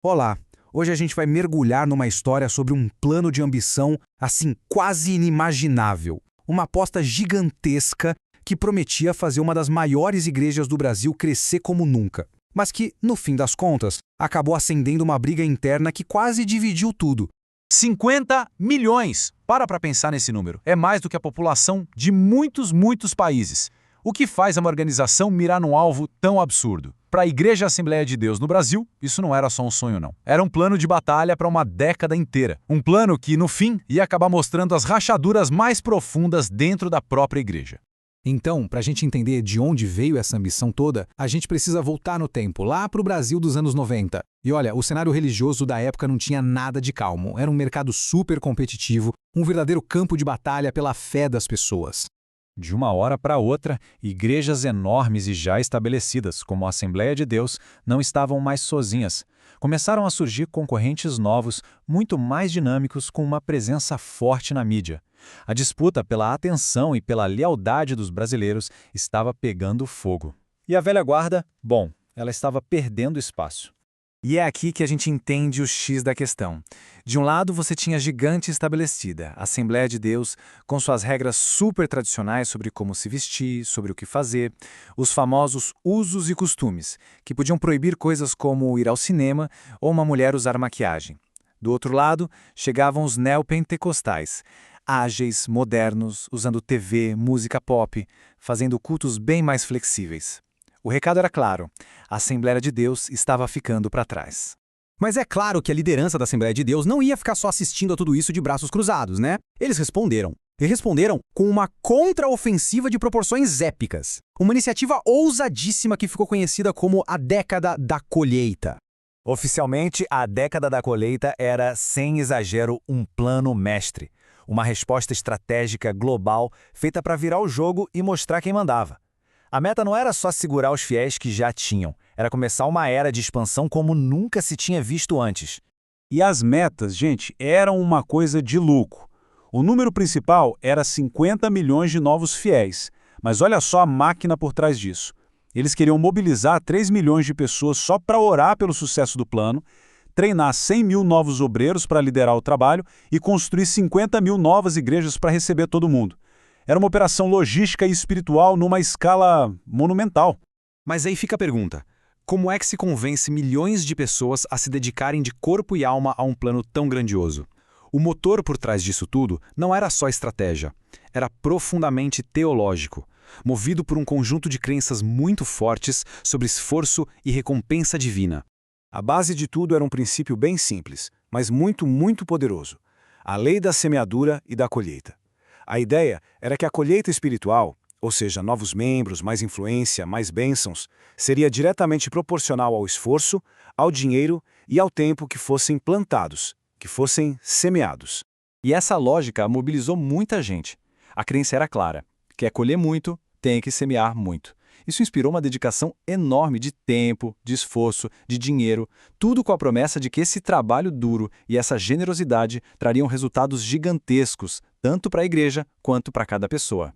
Olá! Hoje a gente vai mergulhar numa história sobre um plano de ambição, assim, quase inimaginável. Uma aposta gigantesca que prometia fazer uma das maiores igrejas do Brasil crescer como nunca. Mas que, no fim das contas, acabou acendendo uma briga interna que quase dividiu tudo. 50 milhões! Para pensar nesse número. É mais do que a população de muitos países. O que faz uma organização mirar num alvo tão absurdo? Para a Igreja Assembleia de Deus no Brasil, isso não era só um sonho, não. Era um plano de batalha para uma década inteira. Um plano que, no fim, ia acabar mostrando as rachaduras mais profundas dentro da própria igreja. Então, para a gente entender de onde veio essa ambição toda, a gente precisa voltar no tempo, lá para o Brasil dos anos 90. E olha, o cenário religioso da época não tinha nada de calmo. Era um mercado super competitivo, um verdadeiro campo de batalha pela fé das pessoas. De uma hora para outra, igrejas enormes e já estabelecidas, como a Assembleia de Deus, não estavam mais sozinhas. Começaram a surgir concorrentes novos, muito mais dinâmicos, com uma presença forte na mídia. A disputa pela atenção e pela lealdade dos brasileiros estava pegando fogo. E a velha guarda, bom, ela estava perdendo espaço. E é aqui que a gente entende o X da questão. De um lado, você tinha a gigante estabelecida, a Assembleia de Deus, com suas regras super tradicionais sobre como se vestir, sobre o que fazer, os famosos usos e costumes, que podiam proibir coisas como ir ao cinema ou uma mulher usar maquiagem. Do outro lado, chegavam os neopentecostais, ágeis, modernos, usando TV, música pop, fazendo cultos bem mais flexíveis. O recado era claro, a Assembleia de Deus estava ficando para trás. Mas é claro que a liderança da Assembleia de Deus não ia ficar só assistindo a tudo isso de braços cruzados, né? Eles responderam. E responderam com uma contraofensiva de proporções épicas. Uma iniciativa ousadíssima que ficou conhecida como a Década da Colheita. Oficialmente, a Década da Colheita era, sem exagero, um plano mestre. Uma resposta estratégica global feita para virar o jogo e mostrar quem mandava. A meta não era só segurar os fiéis que já tinham, era começar uma era de expansão como nunca se tinha visto antes. E as metas, gente, eram uma coisa de louco. O número principal era 50 milhões de novos fiéis, mas olha só a máquina por trás disso. Eles queriam mobilizar 3 milhões de pessoas só para orar pelo sucesso do plano, treinar 100 mil novos obreiros para liderar o trabalho e construir 50 mil novas igrejas para receber todo mundo. Era uma operação logística e espiritual numa escala monumental. Mas aí fica a pergunta, como é que se convence milhões de pessoas a se dedicarem de corpo e alma a um plano tão grandioso? O motor por trás disso tudo não era só estratégia, era profundamente teológico, movido por um conjunto de crenças muito fortes sobre esforço e recompensa divina. A base de tudo era um princípio bem simples, mas muito poderoso: a lei da semeadura e da colheita. A ideia era que a colheita espiritual, ou seja, novos membros, mais influência, mais bênçãos, seria diretamente proporcional ao esforço, ao dinheiro e ao tempo que fossem plantados, que fossem semeados. E essa lógica mobilizou muita gente. A crença era clara: quer colher muito, tem que semear muito. Isso inspirou uma dedicação enorme de tempo, de esforço, de dinheiro, tudo com a promessa de que esse trabalho duro e essa generosidade trariam resultados gigantescos, tanto para a igreja quanto para cada pessoa.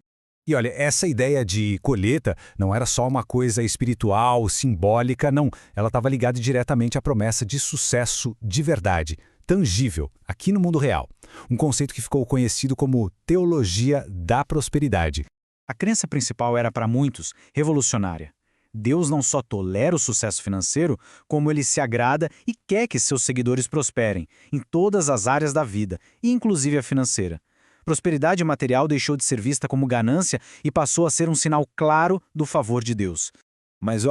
E olha, essa ideia de colheita não era só uma coisa espiritual, simbólica, não. Ela estava ligada diretamente à promessa de sucesso de verdade, tangível, aqui no mundo real. Um conceito que ficou conhecido como teologia da prosperidade. A crença principal era, para muitos, revolucionária. Deus não só tolera o sucesso financeiro, como ele se agrada e quer que seus seguidores prosperem, em todas as áreas da vida, e inclusive a financeira. Prosperidade material deixou de ser vista como ganância e passou a ser um sinal claro do favor de Deus. Mas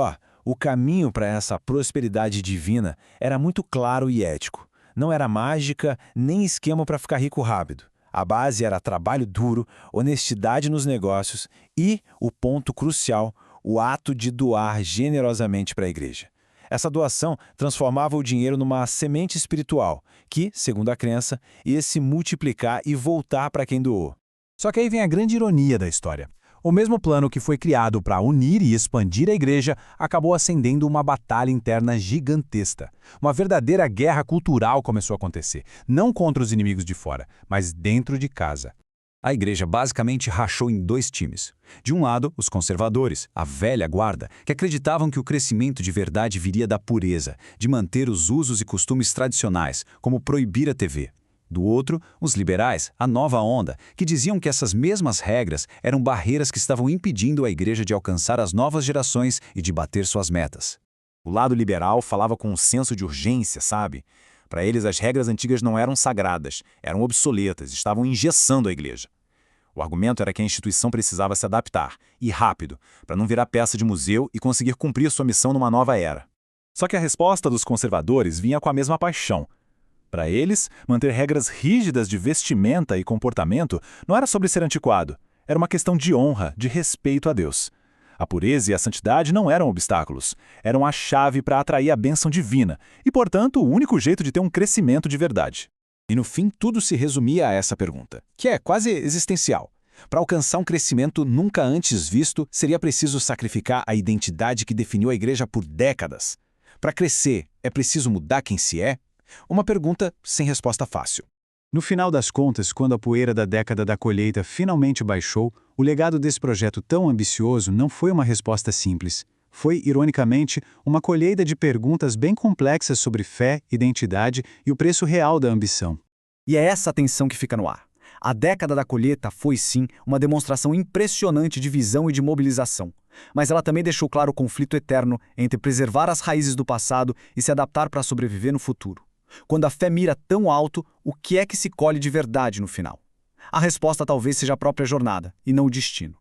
o caminho para essa prosperidade divina era muito claro e ético. Não era mágica, nem esquema para ficar rico rápido. A base era trabalho duro, honestidade nos negócios e, o ponto crucial, o ato de doar generosamente para a igreja. Essa doação transformava o dinheiro numa semente espiritual, que, segundo a crença, ia se multiplicar e voltar para quem doou. Só que aí vem a grande ironia da história. O mesmo plano que foi criado para unir e expandir a igreja acabou acendendo uma batalha interna gigantesca. Uma verdadeira guerra cultural começou a acontecer, não contra os inimigos de fora, mas dentro de casa. A igreja basicamente rachou em 2 times. De um lado, os conservadores, a velha guarda, que acreditavam que o crescimento de verdade viria da pureza, de manter os usos e costumes tradicionais, como proibir a TV. Do outro, os liberais, a nova onda, que diziam que essas mesmas regras eram barreiras que estavam impedindo a igreja de alcançar as novas gerações e de bater suas metas. O lado liberal falava com um senso de urgência, sabe? Para eles, as regras antigas não eram sagradas, eram obsoletas, estavam engessando a igreja. O argumento era que a instituição precisava se adaptar, e rápido, para não virar peça de museu e conseguir cumprir sua missão numa nova era. Só que a resposta dos conservadores vinha com a mesma paixão. Para eles, manter regras rígidas de vestimenta e comportamento não era sobre ser antiquado, era uma questão de honra, de respeito a Deus. A pureza e a santidade não eram obstáculos, eram a chave para atrair a bênção divina e, portanto, o único jeito de ter um crescimento de verdade. E no fim, tudo se resumia a essa pergunta, que é quase existencial. Para alcançar um crescimento nunca antes visto, seria preciso sacrificar a identidade que definiu a igreja por décadas. Para crescer, é preciso mudar quem se é? Uma pergunta sem resposta fácil. No final das contas, quando a poeira da década da colheita finalmente baixou, o legado desse projeto tão ambicioso não foi uma resposta simples. Foi, ironicamente, uma colheita de perguntas bem complexas sobre fé, identidade e o preço real da ambição. E é essa tensão que fica no ar. A década da colheita foi, sim, uma demonstração impressionante de visão e de mobilização. Mas ela também deixou claro o conflito eterno entre preservar as raízes do passado e se adaptar para sobreviver no futuro. Quando a fé mira tão alto, o que é que se colhe de verdade no final? A resposta talvez seja a própria jornada, e não o destino.